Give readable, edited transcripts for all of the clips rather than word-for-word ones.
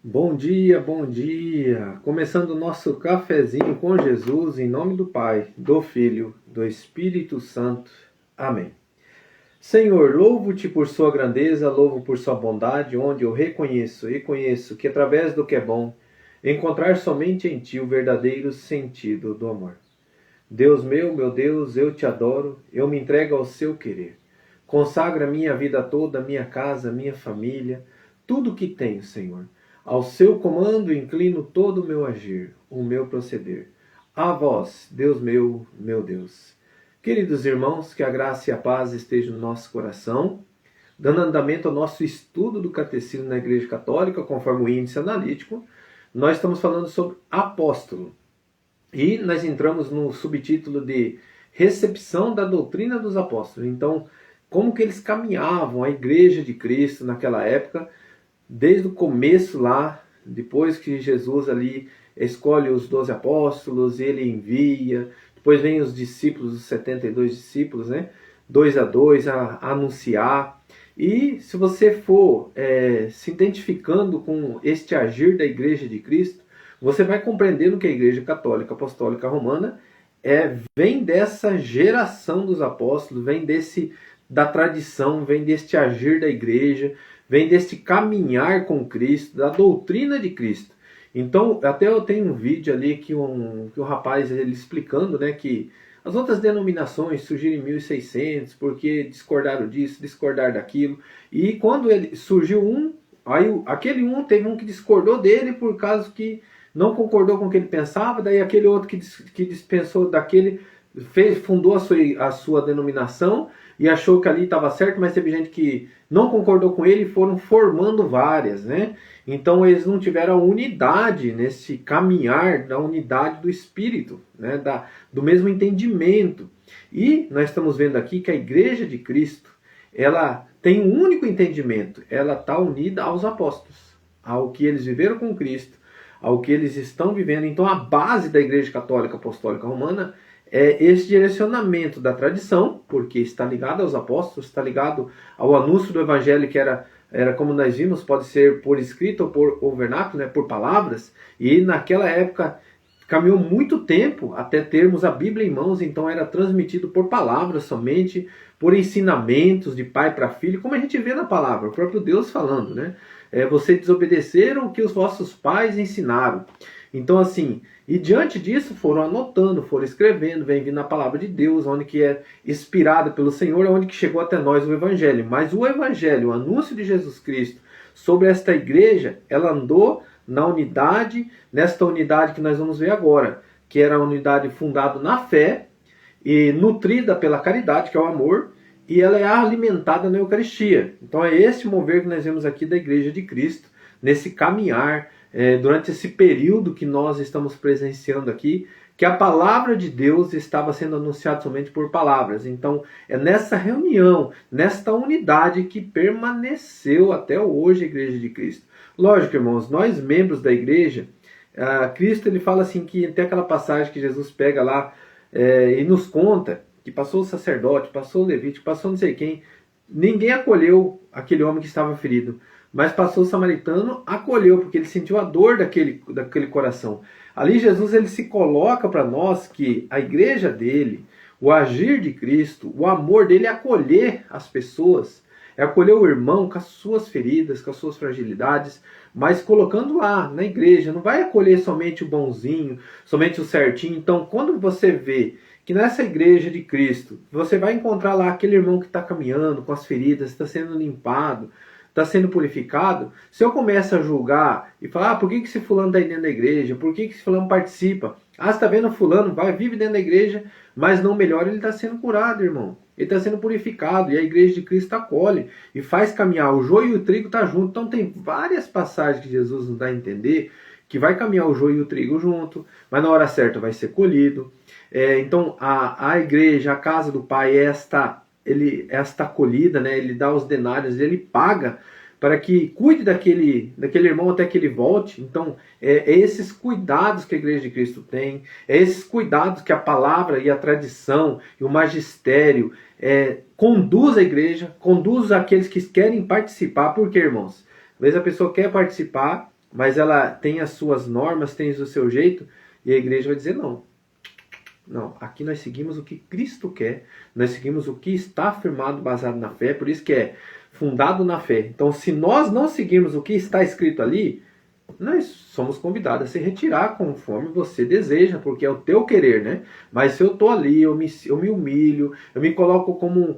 Bom dia, bom dia! Começando o nosso cafezinho com Jesus, em nome do Pai, do Filho, do Espírito Santo. Amém. Senhor, louvo-te por sua grandeza, louvo por sua bondade, onde eu reconheço e conheço que através do que é bom, encontrar somente em ti o verdadeiro sentido do amor. Deus meu Deus, eu te adoro, eu me entrego ao seu querer. Consagra minha vida toda, minha casa, minha família, tudo que tenho, Senhor. Ao seu comando inclino todo o meu agir, o meu proceder. A vós, Deus meu Deus. Queridos irmãos, que a graça e a paz estejam no nosso coração, dando andamento ao nosso estudo do catecismo na Igreja Católica, conforme o índice analítico. Nós estamos falando sobre apóstolo. E nós entramos no subtítulo de recepção da doutrina dos apóstolos. Então, como que eles caminhavam a Igreja de Cristo naquela época, desde o começo lá, depois que Jesus ali escolhe os 12 apóstolos, ele envia, depois vem os discípulos, os 72 discípulos, né? 2 a anunciar. E se você for se identificando com este agir da Igreja de Cristo, você vai compreendendo que a Igreja Católica Apostólica Romana vem dessa geração dos apóstolos, vem da tradição, vem deste agir da Igreja, vem deste caminhar com Cristo, da doutrina de Cristo. Então, até eu tenho um vídeo ali que um rapaz ele explicando, né, que as outras denominações surgiram em 1600 porque discordaram disso, discordaram daquilo. E quando ele surgiu aquele teve um que discordou dele por causa que não concordou com o que ele pensava, daí aquele outro que dispensou daquele fundou a sua denominação e achou que ali estava certo, mas teve gente que não concordou com ele e foram formando várias, né? Então eles não tiveram a unidade nesse caminhar da unidade do Espírito, né? Do mesmo entendimento. E nós estamos vendo aqui que a Igreja de Cristo, ela tem um único entendimento, ela está unida aos apóstolos, ao que eles viveram com Cristo, ao que eles estão vivendo. Então a base da Igreja Católica Apostólica Romana é esse direcionamento da tradição, porque está ligado aos apóstolos, está ligado ao anúncio do Evangelho, que era como nós vimos, pode ser por escrito ou por vernáculo, né, por palavras, e naquela época caminhou muito tempo até termos a Bíblia em mãos, então era transmitido por palavras somente, por ensinamentos de pai para filho, como a gente vê na palavra, o próprio Deus falando, né? Vocês desobedeceram o que os vossos pais ensinaram. Então assim, e diante disso foram anotando, foram escrevendo, vem vindo a palavra de Deus, onde que é inspirada pelo Senhor, onde que chegou até nós o Evangelho. Mas o Evangelho, o anúncio de Jesus Cristo sobre esta igreja, ela andou na unidade, nesta unidade que nós vamos ver agora, que era a unidade fundada na fé e nutrida pela caridade, que é o amor, e ela é alimentada na Eucaristia. Então é esse mover que nós vemos aqui da Igreja de Cristo, nesse caminhar, durante esse período que nós estamos presenciando aqui, que a palavra de Deus estava sendo anunciada somente por palavras. Então é nessa reunião, nesta unidade que permaneceu até hoje a Igreja de Cristo. Lógico, irmãos, nós membros da igreja, Cristo ele fala assim que tem aquela passagem que Jesus pega lá e nos conta que passou o sacerdote, passou o levite, passou não sei quem, ninguém acolheu aquele homem que estava ferido, mas passou o samaritano, acolheu, porque ele sentiu a dor daquele coração. Ali Jesus ele se coloca para nós que a igreja dele, o agir de Cristo, o amor dele é acolher as pessoas, é acolher o irmão com as suas feridas, com as suas fragilidades, mas colocando lá na igreja. Não vai acolher somente o bonzinho, somente o certinho. Então, quando você vê que nessa igreja de Cristo, você vai encontrar lá aquele irmão que está caminhando com as feridas, está sendo limpado, está sendo purificado, se eu começo a julgar e falar, por que esse fulano está aí dentro da igreja? Por que esse fulano participa? Você está vendo fulano, vive dentro da igreja, mas não melhora, ele está sendo curado, irmão. Ele está sendo purificado, e a igreja de Cristo acolhe e faz caminhar. O joio e o trigo estão juntos. Então tem várias passagens que Jesus nos dá a entender que vai caminhar o joio e o trigo junto, mas na hora certa vai ser colhido. Então a igreja, a casa do Pai, esta acolhida, né? Ele dá os denários, ele paga para que cuide daquele irmão até que ele volte. Então, esses cuidados que a Igreja de Cristo tem, esses cuidados que a palavra e a tradição e o magistério conduz a igreja, conduz aqueles que querem participar. Por quê, irmãos? Às vezes a pessoa quer participar, mas ela tem as suas normas, tem o seu jeito, e a igreja vai dizer não. Não, aqui nós seguimos o que Cristo quer, nós seguimos o que está afirmado, baseado na fé, por isso que é fundado na fé. Então, se nós não seguirmos o que está escrito ali, nós somos convidados a se retirar conforme você deseja, porque é o teu querer, né? Mas se eu estou ali, eu me humilho, eu me coloco como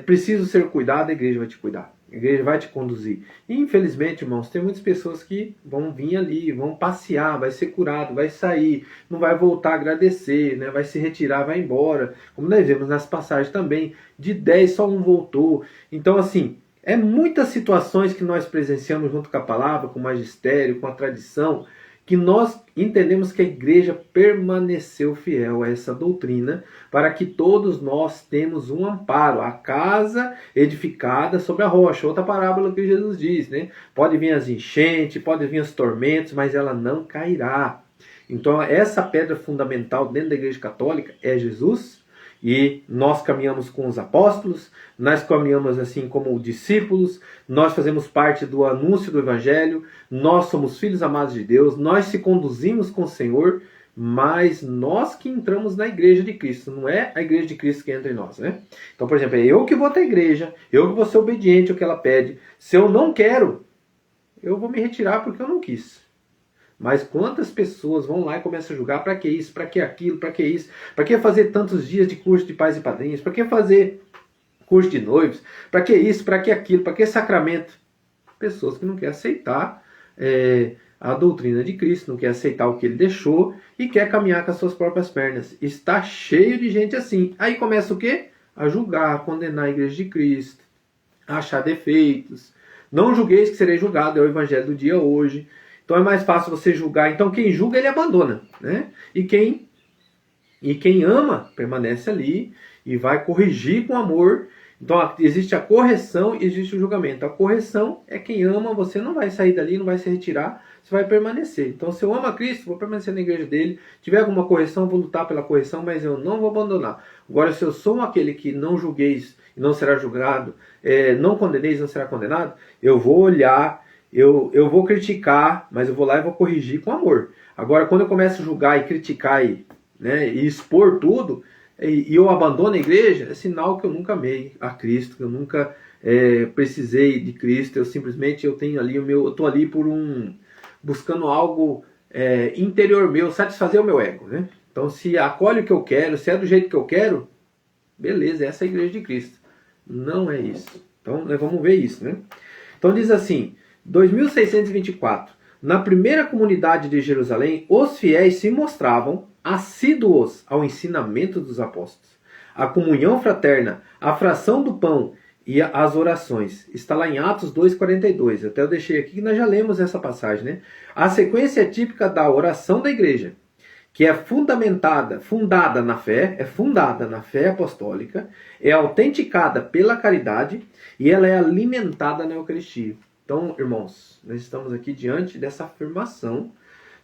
preciso ser cuidado, a igreja vai te cuidar. A igreja vai te conduzir. E, infelizmente, irmãos, tem muitas pessoas que vão vir ali, vão passear, vai ser curado, vai sair, não vai voltar a agradecer, né? Vai se retirar, vai embora. Como nós vemos nas passagens também, de 10 só um voltou. Então, assim, é muitas situações que nós presenciamos junto com a palavra, com o magistério, com a tradição, que nós entendemos que a igreja permaneceu fiel a essa doutrina, para que todos nós temos um amparo, a casa edificada sobre a rocha. Outra parábola que Jesus diz, né? Pode vir as enchentes, pode vir os tormentos, mas ela não cairá. Então essa pedra fundamental dentro da igreja católica é Jesus, e nós caminhamos com os apóstolos, nós caminhamos assim como discípulos, nós fazemos parte do anúncio do Evangelho, nós somos filhos amados de Deus, nós se conduzimos com o Senhor, mas nós que entramos na igreja de Cristo, não é a igreja de Cristo que entra em nós, né? Então, por exemplo, é eu que vou até a igreja, eu que vou ser obediente ao que ela pede. Se eu não quero, eu vou me retirar porque eu não quis. Mas quantas pessoas vão lá e começam a julgar, para que isso, para que aquilo, para que isso, para que fazer tantos dias de curso de pais e padrinhos, para que fazer curso de noivos, para que isso, para que aquilo, para que sacramento? Pessoas que não querem aceitar a doutrina de Cristo, não querem aceitar o que ele deixou e quer caminhar com as suas próprias pernas. Está cheio de gente assim. Aí começa o quê? A julgar, a condenar a igreja de Cristo, a achar defeitos. Não julgueis que sereis julgado, é o evangelho do dia hoje. Então é mais fácil você julgar. Então quem julga, ele abandona, né? E quem ama, permanece ali e vai corrigir com amor. Então existe a correção e existe o julgamento. A correção é quem ama, você não vai sair dali, não vai se retirar, você vai permanecer. Então se eu amo a Cristo, vou permanecer na igreja dele. Se tiver alguma correção, vou lutar pela correção, mas eu não vou abandonar. Agora, se eu sou aquele que não julgueis e não será julgado, não condeneis e não será condenado, eu vou olhar, eu vou criticar, mas eu vou lá e vou corrigir com amor. Agora, quando eu começo a julgar e criticar e expor tudo, e eu abandono a igreja, é sinal que eu nunca amei a Cristo, que eu nunca precisei de Cristo. Eu simplesmente eu estou ali buscando algo interior meu, satisfazer o meu ego, né? Então, se acolhe o que eu quero, se é do jeito que eu quero, beleza, essa é a igreja de Cristo. Não é isso. Então, nós vamos ver isso, né? Então diz assim, 2624. Na primeira comunidade de Jerusalém, os fiéis se mostravam assíduos ao ensinamento dos apóstolos. A comunhão fraterna, a fração do pão e as orações. Está lá em Atos 2,42. Até eu deixei aqui que nós já lemos essa passagem, né? A sequência é típica da oração da igreja, que é fundada na fé apostólica, é autenticada pela caridade e ela é alimentada na Eucaristia. Então, irmãos, nós estamos aqui diante dessa afirmação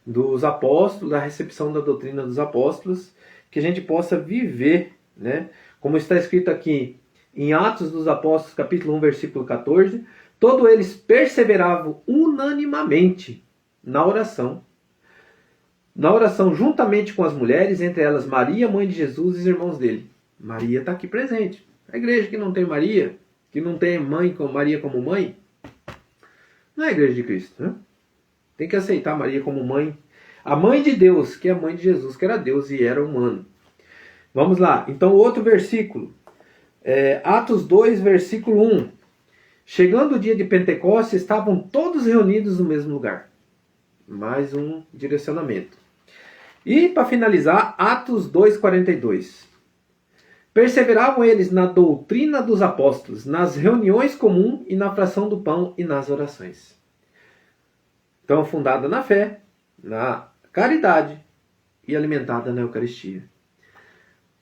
dos apóstolos, da recepção da doutrina dos apóstolos, que a gente possa viver, né? Como está escrito aqui em Atos dos Apóstolos, capítulo 1, versículo 14, todos eles perseveravam unanimamente na oração, juntamente com as mulheres, entre elas Maria, mãe de Jesus, e os irmãos dele. Maria está aqui presente. A igreja que não tem Maria, que não tem Maria como mãe, não é a igreja de Cristo, né? Tem que aceitar Maria como mãe. A mãe de Deus, que é a mãe de Jesus, que era Deus e era humano. Vamos lá. Então, outro versículo. Atos 2, versículo 1. Chegando o dia de Pentecostes, estavam todos reunidos no mesmo lugar. Mais um direcionamento. E, para finalizar, Atos 2,42. Perseveravam eles na doutrina dos apóstolos, nas reuniões comuns e na fração do pão e nas orações. Então, fundada na fé, na caridade e alimentada na Eucaristia.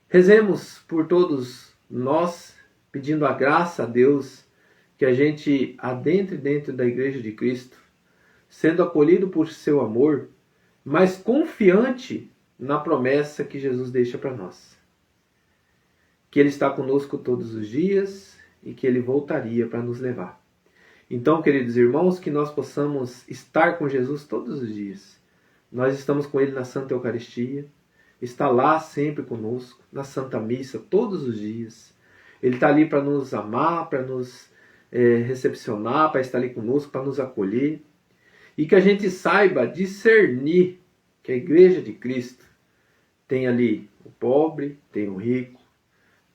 Rezemos por todos nós, pedindo a graça a Deus, que a gente adentre dentro da Igreja de Cristo, sendo acolhido por seu amor, mas confiante na promessa que Jesus deixa para nós. Que Ele está conosco todos os dias e que Ele voltaria para nos levar. Então, queridos irmãos, que nós possamos estar com Jesus todos os dias. Nós estamos com Ele na Santa Eucaristia, está lá sempre conosco, na Santa Missa, todos os dias. Ele está ali para nos amar, para nos recepcionar, para estar ali conosco, para nos acolher. E que a gente saiba discernir que a Igreja de Cristo tem ali o pobre, tem o rico,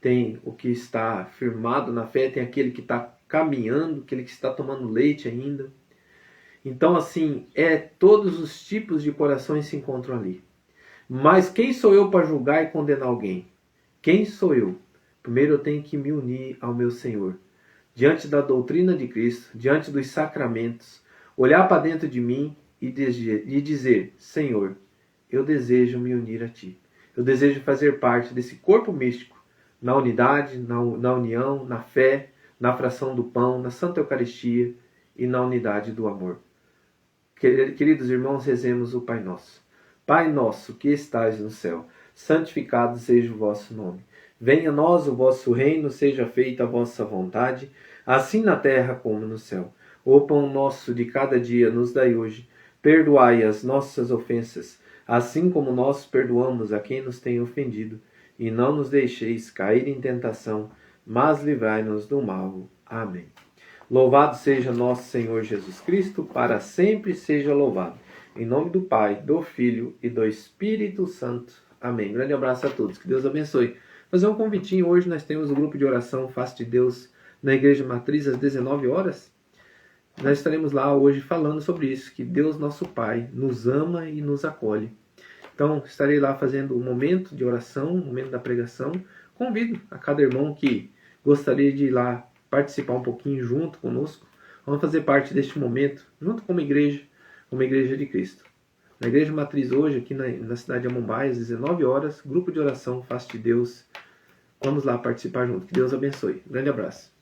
tem o que está firmado na fé, tem aquele que está caminhando, aquele que está tomando leite ainda. Então, assim, todos os tipos de corações se encontram ali. Mas quem sou eu para julgar e condenar alguém? Quem sou eu? Primeiro eu tenho que me unir ao meu Senhor. Diante da doutrina de Cristo, diante dos sacramentos, olhar para dentro de mim e dizer, Senhor, eu desejo me unir a Ti. Eu desejo fazer parte desse corpo místico, na unidade, na união, na fé, na fração do pão, na Santa Eucaristia e na unidade do amor. Queridos irmãos, rezemos o Pai Nosso. Pai nosso que estais no céu, santificado seja o vosso nome. Venha a nós o vosso reino, seja feita a vossa vontade, assim na terra como no céu. O pão nosso de cada dia nos dai hoje. Perdoai as nossas ofensas, assim como nós perdoamos a quem nos tem ofendido. E não nos deixeis cair em tentação, mas livrai-nos do mal. Amém. Louvado seja nosso Senhor Jesus Cristo, para sempre seja louvado. Em nome do Pai, do Filho e do Espírito Santo. Amém. Grande abraço a todos. Que Deus abençoe. Fazer um convitinho. Hoje nós temos o grupo de oração Face de Deus na Igreja Matriz às 19 horas. Nós estaremos lá hoje falando sobre isso, que Deus nosso Pai nos ama e nos acolhe. Então, estarei lá fazendo um momento de oração, um momento da pregação. Convido a cada irmão que gostaria de ir lá participar um pouquinho junto conosco. Vamos fazer parte deste momento, junto com uma igreja de Cristo. Na Igreja Matriz hoje, aqui na cidade de Amombai, às 19 horas, grupo de oração Face de Deus. Vamos lá participar junto. Que Deus abençoe. Grande abraço.